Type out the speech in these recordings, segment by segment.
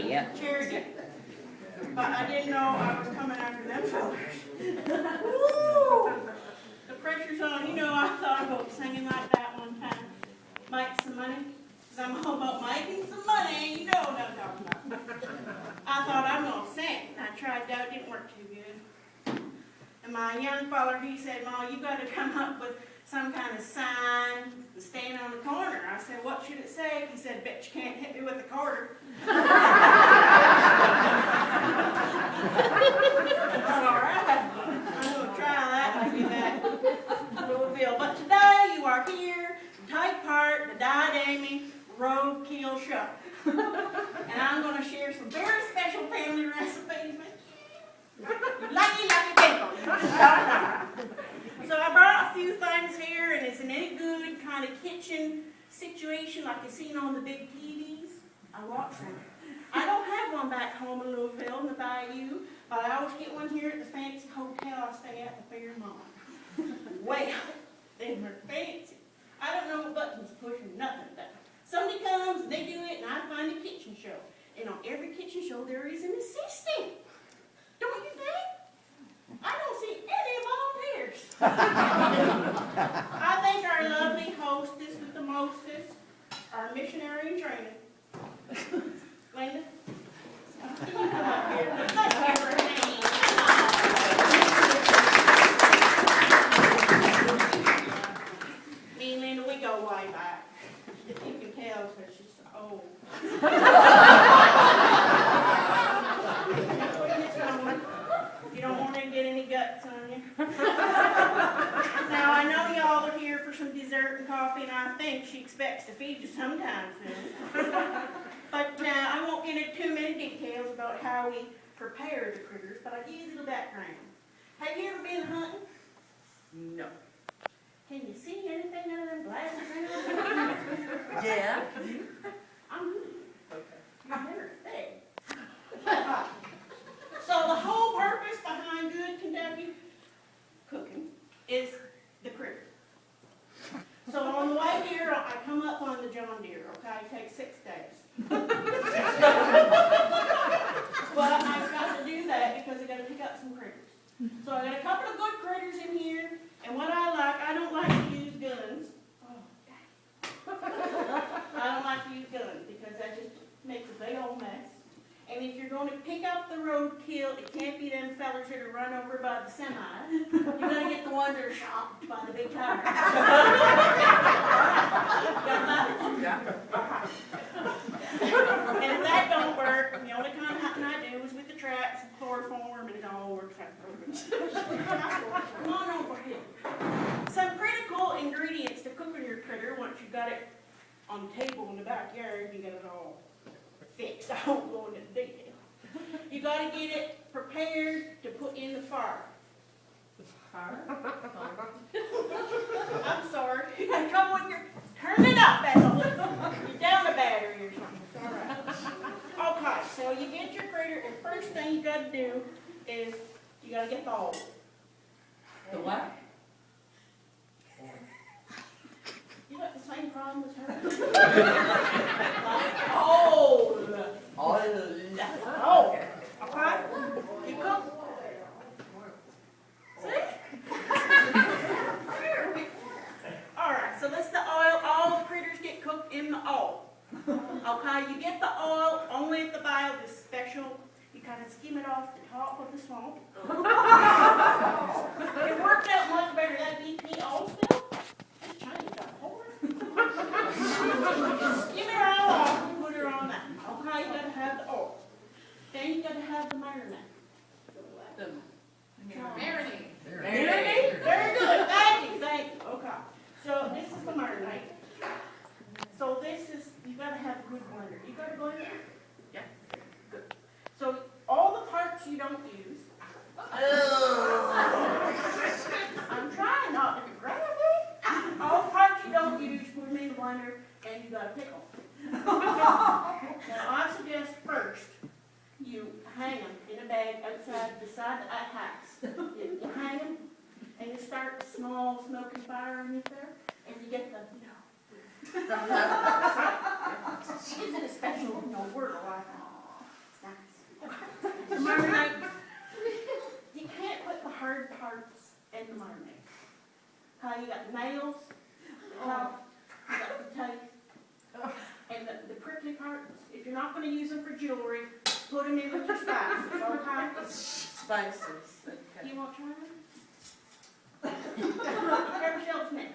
charity. Charity. But I didn't know I was coming after them fellers. Woo! The pressure's on. You know, I thought about singing like that one time. Make some money. Because I'm all about making some money. You know what I'm talking about. I thought I'm going to sing. I tried that. It didn't work too good. And my young feller, he said, Ma, you got to come up with some kind of sign and stand on the corner. I said, what should it say? He said, bet you can't hit me with a quarter. All right. I'm going to try that and do that. Louisville. But today you are here to take part in the Diadamy Roadkill Show. And I'm going to share some very special family recipes with you. Lucky people. So I brought a few things here, and it's an any good kind of kitchen situation like you've seen on the big TVs. I watch them. I don't have one back home in Louisville in the Bayou, but I always get one here at the fancy hotel I stay at, the Fairmont. Well, they're fancy. I don't know what buttons to push or nothing. But somebody comes and they do it, and I find a kitchen show. And on every kitchen show there is an assistant. Don't you think? I don't see any volunteers. I think our lovely hostess with the mostest, our missionary in training, Linda, can you come up here? Let's give her a hand. Me and Linda, we go way back. You can tell because she's so old. You don't want to get any guts on you. Now, I know y'all are here for some dessert and coffee, and I think she expects to feed you sometime soon. But I won't get into too many details about how we prepare the critters, but I'll give you a little background. Have you ever been hunting? No. Can you see anything out of them glasses? Yeah. I'm good. Okay. You're never big. So the whole purpose behind good Kentucky cooking is the critter. So on the way here, I come up on the John Deere, okay? It takes 6 days. But I've got to do that because I've got to pick up some critters. So I got a couple of good critters in here, and what I don't like to use guns. Oh, I don't like to use guns because that just makes a big old mess. And if you're going to pick up the roadkill, it can't be them fellers that are run over by the semi. You're going to get the ones that are shocked by the big tire. And if that don't work, the only kind of hunting I do is with the traps and chloroform, and it all works out. Come on over here. Some critical ingredients to cooking your critter once you've got it on the table in the backyard, you got it all fixed. I won't go into detail. You got to get it prepared to put in the fire. The fire? I'm sorry. You got trouble with your... Turn it up, Bethel. You're down the battery or something. It's all right. Okay, so you get your critter, and first thing you got to do is you got to get the oil. The what? You got the same problem as her? Oil. Oh, okay. You cook. See? All right, so that's the oil. All the critters get cooked in the oil. Okay, you get the oil only if the bile is special. You kind of skim it off the top of the swamp. It worked out much better. That BP oil spill. Just changed that whole. Skim it all off and put it on that. Okay, you got to have the oil. Then you got to have the marinade. The Marinade. Marinade? Very good. Thank you. Okay. So this is the marinade. So this is, you got to have a good blender. You got a blender? Yeah. Good. So all the parts you don't use. I'm trying not to be graphic. All the parts you don't use, put them in the blender, and you got a pickle. Now I suggest first you hang them in a bag outside beside the house. You hang them, and you start a small smoking fire underneath there, and you get the, isn't it special, word like that? nails, you got the teeth, and the prickly parts. If you're not going to use them for jewelry, put them in with your spices, okay? Spices. Okay. You want to try them? Every shelf's next.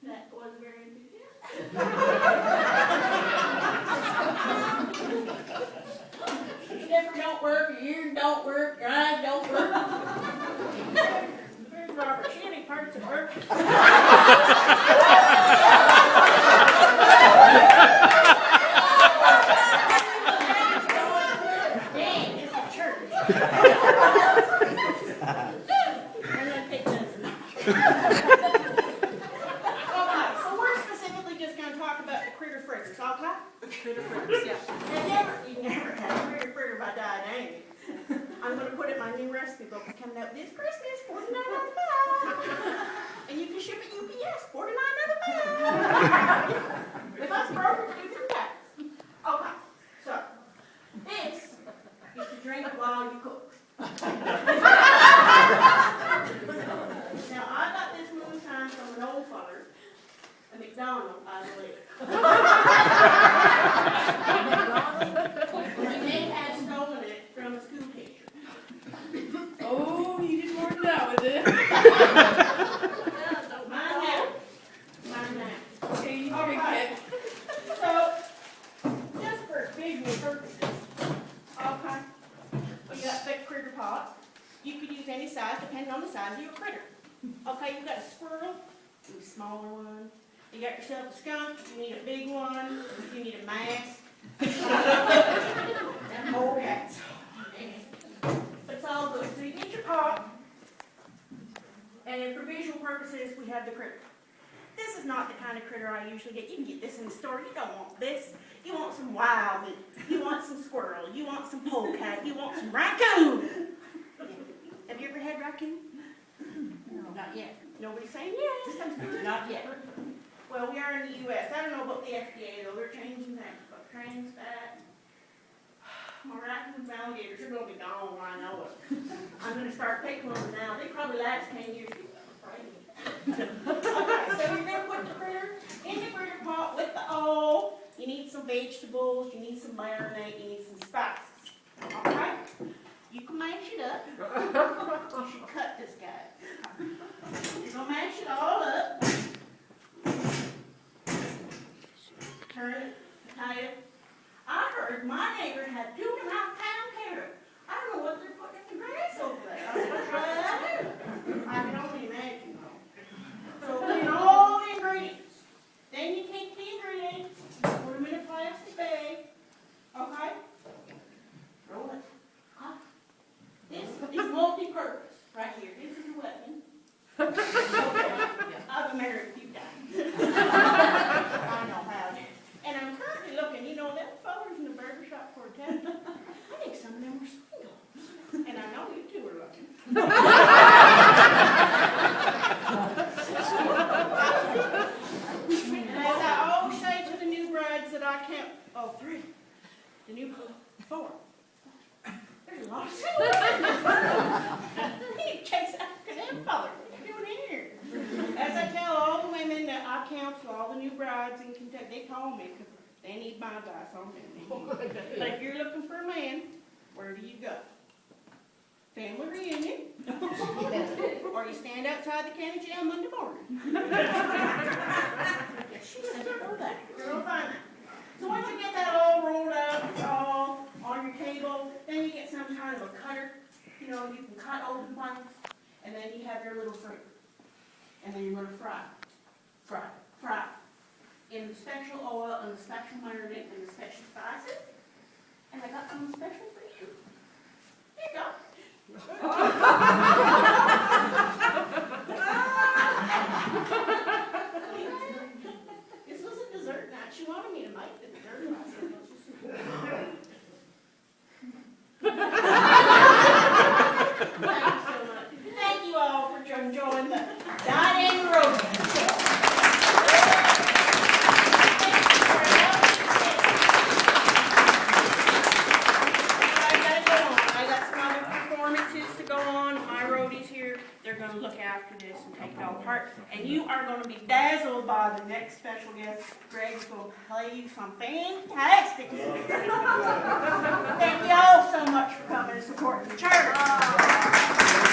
That was very enthusiastic. Your sniffer don't work, your ears don't work, your eyes don't work. Here's Robert. She had any parts that work? Dang, it's a church. I'm gonna take this. Critter fritters, yeah. You never had a critter fritter by Diadamy. I'm going to put it in my new recipe book coming out this Christmas, $49.95. And you can ship it UPS, $49.95. Plus brokerage, you can tax. Okay, so this is to drink while you cook. Now, I got this moonshine from an old father, a McDonald, I believe. They had stolen it from a school teacher. Oh, you did more than that with it. Mine now. Okay, you drink Okay. it. So, just for visual purposes, okay, you got big critter pot. You could use any size depending on the size of your critter. Okay, you got a squirrel, a smaller one. You got yourself a skunk, you need a big one, you need a mask. And whole cats. But it's all good. So you get your pot, and for visual purposes, we have the critter. This is not the kind of critter I usually get. You can get this in the store. You don't want this. You want some wild meat. You want some squirrel. You want some polecat. You want some raccoon. Have you ever had raccoon? No, not yet. Nobody's saying yes. Not yet. Well, we are in the U.S. I don't know about the FDA, though. They're changing things. But trains back. My raccoons and alligators are going to be gone. I know it. I'm going to start picking them now. They probably last 10 years. Okay, so you're going to put the critter in the critter pot with the oil. You need some vegetables. You need some marinade. You need some spices. Okay? You can mash it up. You should cut this guy. You're going to mash it all up. Turn it, tie it. I heard my neighbor had 2.5-pound carrot. I don't know what they're putting in the grass over there. I'm going to try that out. I can only imagine though. So put in all the ingredients. Then you take the ingredients, put them in a plastic bag. Okay? Roll it. This is multi-purpose right here. This is a weapon. Okay. I've been married a few times. I know how it is. And I'm currently looking, you know, them fellas in the barber shop quartet, I think some of them were single. And I know you two are looking. And as I always say to the new brides that I count, oh, 3, the new 4. There's a lot of single women. You need to chase after them fellas. What are you doing here? As I tell all the women that I counsel, all the new brides in Kentucky, they call me because they need my advice on them. But if you're looking for a man, where do you go? Family reunion, or you stand outside the county jail Monday morning. She said, "Go back, girl, find that." So once you get that all rolled up, it's all on your table, then you get some kind of a cutter. You know, you can cut open planks, and then you have your little fruit. And then you're going to fry. In the special oil and the special marinade and the special spices. And I got something special for you. Here you go. This was a dessert night. She wanted me to make the dessert, and I said, let's just Thank you so much. Thank you all for enjoying the Diadamy Road. part, and you are gonna be dazzled by the next special guest. Greg's gonna play you some fantastic music. Thank you all so much for coming and supporting the church.